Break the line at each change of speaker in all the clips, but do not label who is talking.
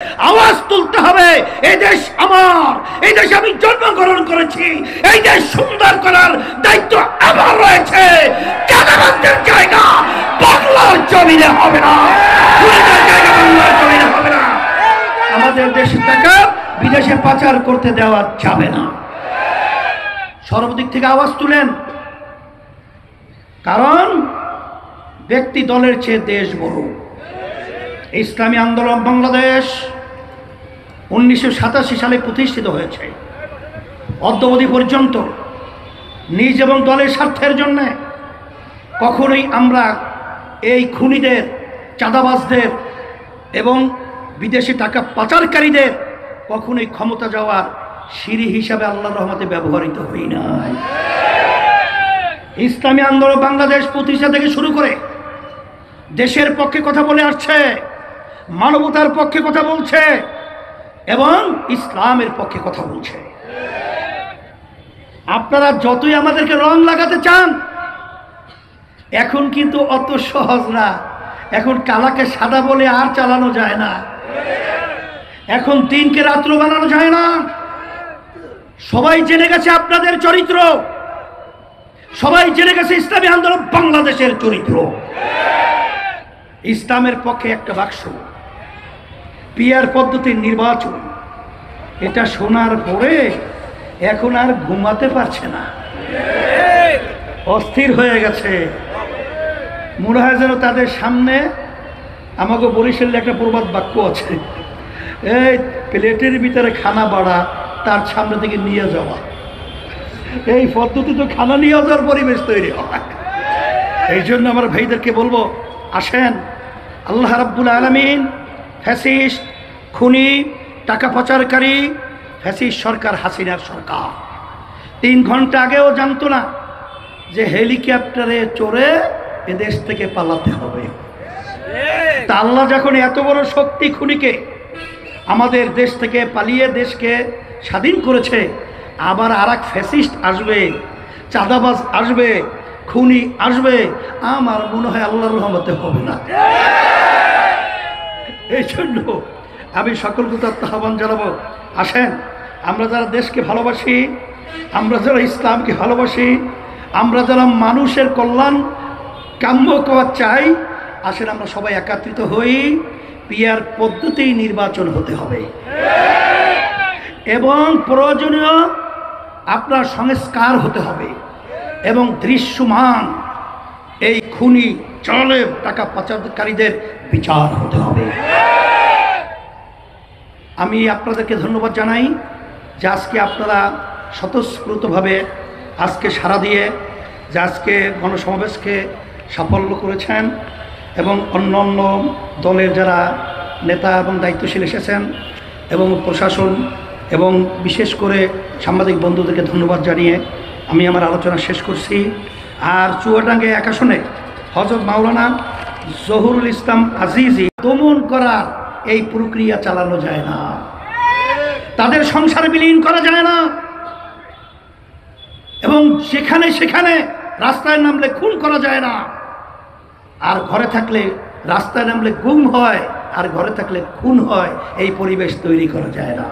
আওয়াজ তুলতে হবে, এই দেশ আমার, এই দেশে আমি জন্মগ্রহণ করেছি, এই দেশ সুন্দর করার দায়িত্ব আমার রয়েছে। চাঁদাবাজদের জায়গা বাংলার জমিনে হবে না, খুনিদের জায়গা বাংলার জমিনে হবে না। আমাদের দেশের টাকা বিদেশে পাচার করতে দেওয়া যাবে না। সর্বদিক থেকে আওয়াজ তুলেন, কারণ ব্যক্তি দলের চেয়ে দেশ বড়। ইসলামী আন্দোলন বাংলাদেশ 1987 সালে প্রতিষ্ঠিত হয়েছে। অদ্যাবধি পর্যন্ত নিজ এবং দলের স্বার্থের জন্য কখনোই আমরা এই খুনিদের, চাঁদাবাজদের এবং বিদেশি টাকা পাচারকারীদের কখনোই ক্ষমতা যাওয়ার সিঁড়ি হিসাবে আল্লাহর রহমতে ব্যবহৃত হই নাই। ইসলামী আন্দোলন বাংলাদেশ প্রতিষ্ঠা থেকে শুরু করে দেশের পক্ষে কথা বলে আসছে, মানবতার পক্ষে কথা বলছে এবং ইসলামের পক্ষে কথা বলছে। আপনারা যতই আমাদেরকে রং লাগাতে চান, এখন কিন্তু অত সহজ না। এখন কালাকে সাদা বলে আর চালানো যায় না, এখন দিনকে রাত্র বানানো যায় না। সবাই জেনে গেছে আপনাদের চরিত্র, সবাই জেনে গেছে ইসলামী আন্দোলন বাংলাদেশের চরিত্র। ইসলামের পক্ষে একটা বাক্স, পিয়ার পদ্ধতির নির্বাচন, এটা শোনার পরে এখন আর ঘুমাতে পারছে না, অস্থির হয়ে গেছে। মনে হয় যেন তাদের সামনে, আমাকে বরিশালে একটা প্রবাদ বাক্য আছে, এই প্লেটের ভিতরে খানা বাড়া, তার সামনে থেকে নিয়ে যাওয়া। এই পদ্ধতি তো খানা নিয়ে যাওয়ার পরিবেশ তৈরি হয়। এই জন্য আমার ভাইদেরকে বলবো, আসেন, আল্লাহ রাব্বুল আলামিন ফ্যাসিস্ট, খুনি, টাকা পাচারকারী ফ্যাসিস্ট সরকার, হাসিনার সরকার 3 ঘন্টা আগেও জানতো না যে হেলিকপ্টারে চড়ে এদেশ থেকে পালাতে হবে। তা আল্লাহ যখন এত বড় শক্তি খুনিকে আমাদের দেশ থেকে পালিয়ে দেশকে স্বাধীন করেছে, আবার আর এক ফ্যাসিস্ট আসবে, চাঁদাবাজ আসবে, খুনি আসবে, আমার মনে হয় আল্লাহর রহমতে হবে না। এই জন্য আমি সকলকে আহ্বান জানাবো, আসেন, আমরা যারা দেশকে ভালোবাসি, আমরা যারা ইসলামকে ভালোবাসি, আমরা যারা মানুষের কল্যাণ কাম্য করা চাই, আসেন আমরা সবাই একত্রিত হই। পিয়ার পদ্ধতি নির্বাচন হতে হবে এবং প্রয়োজনীয় আপনার সংস্কার হতে হবে এবং দৃশ্যমান এই খুনি, চলে টাকা পাচারকারীদের বিচার হতে হবে। আমি আপনাদেরকে ধন্যবাদ জানাই যে আজকে আপনারা স্বতঃস্ফূর্তভাবে আজকে সাড়া দিয়ে যে আজকে গণসমাবেশকে সাফল্য করেছেন এবং অন্য অন্য দলের যারা নেতা এবং দায়িত্বশীল এসেছেন এবং প্রশাসন এবং বিশেষ করে সাংবাদিক বন্ধুদেরকে ধন্যবাদ জানিয়ে আমি আমার আলোচনা শেষ করছি। আর চুয়াডাঙ্গে 1 আসনে হযরত মাওলানা জহুরুল ইসলাম আজিজি দমন করার এই প্রক্রিয়া চালানো যায় না, তাদের সংসারে বিলীন করা যায় না এবং সেখানে সেখানে রাস্তায় নামলে খুন করা যায় না, আর ঘরে থাকলে রাস্তায় নামলে গুম হয়, আর ঘরে থাকলে খুন হয়, এই পরিবেশ তৈরি করা যায় না।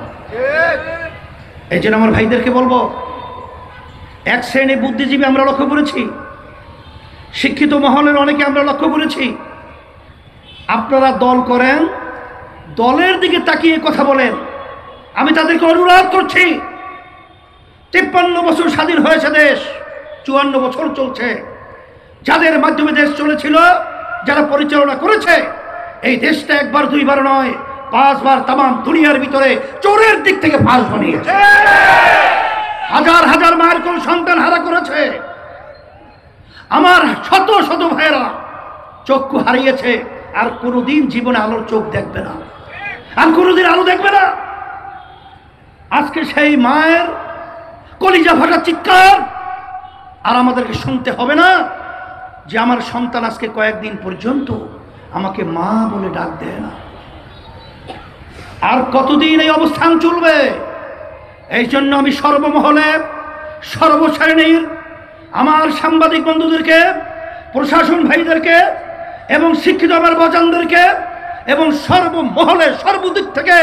এই জন্য আমার ভাইদেরকে বলবো, এক শ্রেণী বুদ্ধিজীবী আমরা লক্ষ্য করেছি, শিক্ষিত মহলের অনেকে আমরা লক্ষ্য করেছি, আপনারা দল করেন, দলের দিকে তাকিয়ে কথা বলেন। আমি তাদেরকে অনুরোধ করছি, 53 বছর স্বাধীন হয়েছে দেশ, 54 বছর চলছে, যাদের মাধ্যমে দেশ চলেছিল, যারা পরিচালনা করেছে, এই দেশটা একবার দুইবার নয় 5 বার তাম দুনিয়ার ভিতরে চোরের দিক থেকে 5 বানিয়েছে, হাজার হাজার মায়ের কোন সন্তান হারা করেছে, আমার শত শত ভাইয়েরা চক্ষু হারিয়েছে, আর কোনোদিন জীবনে আলোর চোখ দেখবে না, আর কোনোদিন আলো দেখবে না। আজকে সেই মায়ের কলিজা ফাটা চিৎকার আর আমাদেরকে শুনতে হবে না যে আমার সন্তান আজকে কয়েকদিন পর্যন্ত আমাকে মা বলে ডাক দেয় না। আর কতদিন এই অবস্থান চলবে? এই জন্য আমি সর্বমহলে, সর্বশ্রেণীর আমার সাংবাদিক বন্ধুদেরকে, প্রশাসন ভাইদেরকে এবং শিক্ষিত আমার বাজানদেরকে এবং সর্বমহলে সর্বদিক থেকে